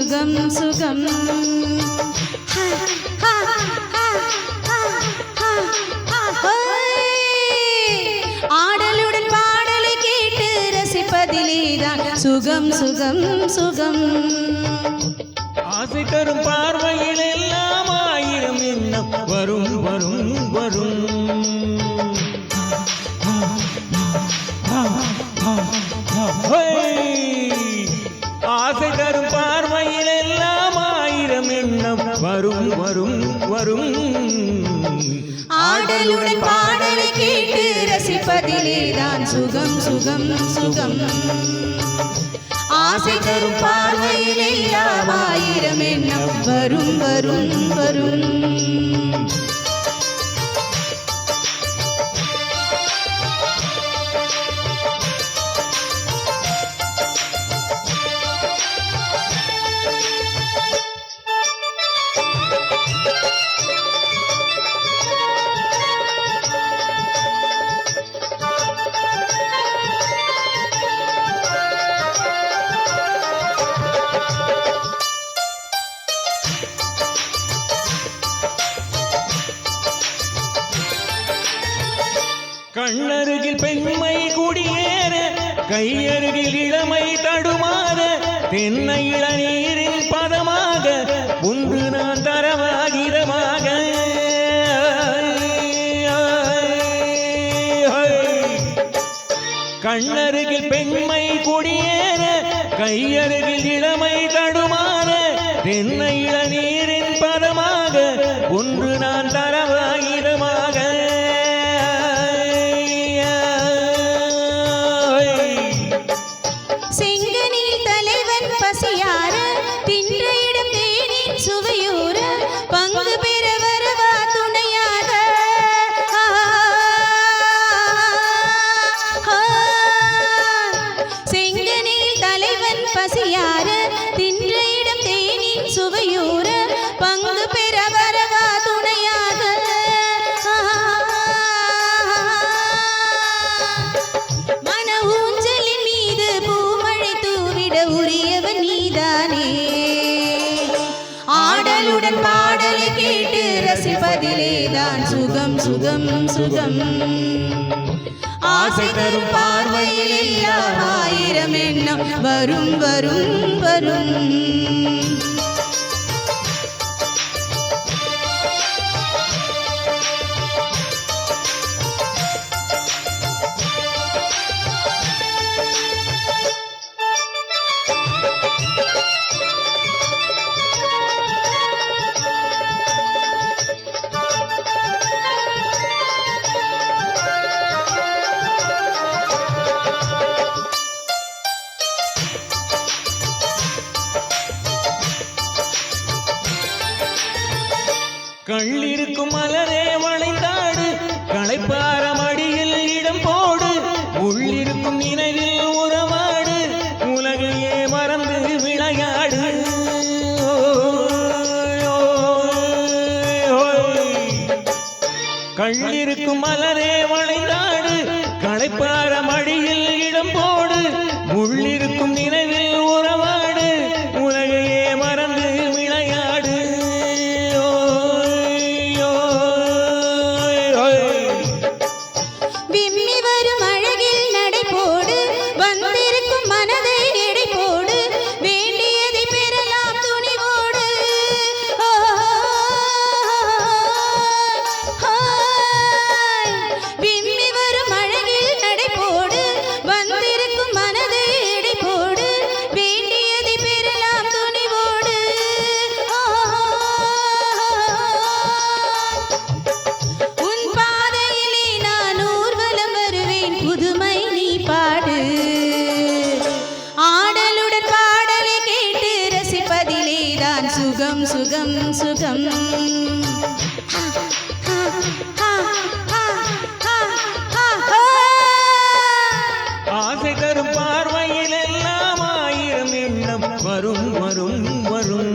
சுகம் சுகம் ஆடலுடன் பாடலை கேட்டு ரசிப்பதிலேதான் சுகம் சுகம் சுகம் ஆசை தரும் பார்வையில் எல்லாம் ஆயிரம் எண்ணம் வரும் வரும் வரும் ஆசை தரும் பார்வையில் எல்லாம் ஆயிரம் எண்ணம் வரும் வரும் வரும் ஆடலுடன் பாடலை கேட்டு ரசிப்பதிலேதான் சுகம் சுகம் சுகம் ஆசை தரும் பார்வையில் எல்லாம் ஆயிரம் எண்ணம் வரும் வரும் வரும் கண்ணருகில் பெண்மை குடியேற கையருகில் இளமை தடுமாற தென்னை இளநீரின் பதமாக ஒன்று நான் தரவாகிரமாக கண்ணருகில் பெண்மை குடியேற கையருகில் இளமை தடுமாற தென்னை இளநீரின் பதமாக ஒன்று நான் தரவாகிரமாக பசியார தின்ற இடம் தேனின் சுவையூர பங்கு பெற வரவா துணையாக செங்கனில் தலைவன் பசியார தின்ற இடம் தேனின் சுவையூர பங்கு பெற வரவா துணையாக மன ஊஞ்சலின் மீது பூமழை தூவிட உரியவன் நீதானே ஆடலுடன் பாடலை கேட்டு ரசிப்பதிலேதான் சுகம் சுகம் சுகம் ஆசை தரும் பார்வையில் எல்லாம் ஆயிரம் எண்ணம் வரும் வரும் வரும் கள்ளிருக்கும் மலரே வளைந்தாடு களைப்பார மடியில் இடம் போடு உள்ளிருக்கும் நினைவில் உறவாடு உலகையே மறந்து விளையாடு கள்ளிருக்கும் மலரே வளைந்தாடு களைப்பார மடியில் இடம் போடு உள்ளிருக்கும் நினைவில் உறவாடு உலகையே மறந்து விளையாடு விம்மி வரும் அழகில் நடை போடு வந்திருக்கும் மனதை எடை போடு வேண்டியதை பெறலாம் துணிவோடு விம்மி வரும் அழகில் நடை போடு வந்திருக்கும் மனதை எடை போடு வேண்டியதை பெறலாம் துணிவோடு உன் பாதையிலே நான் ஊர்வலம் வருவேன் புதுமை நீ பாடு ஆடலுடன் பாடலை கேட்டு ரசிப்பதிலேதான் சுகம் சுகம் சுகம் ஆசை தரும் பார்வையில் எல்லாம் ஆயிரம் எண்ணம் வரும் வரும் வரும்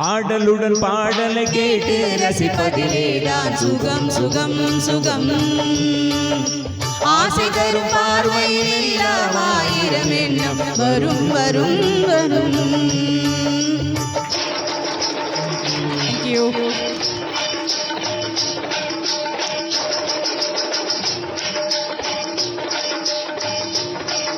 ஆடலுடன் பாடலை கேட்டு ரசிப்பதிலேதான் சுகம் சுகம் சுகம் ஆசை தரும் பார்வையில் எல்லாம் ஆயிரம் எண்ணம் வரும் வரும் வரும்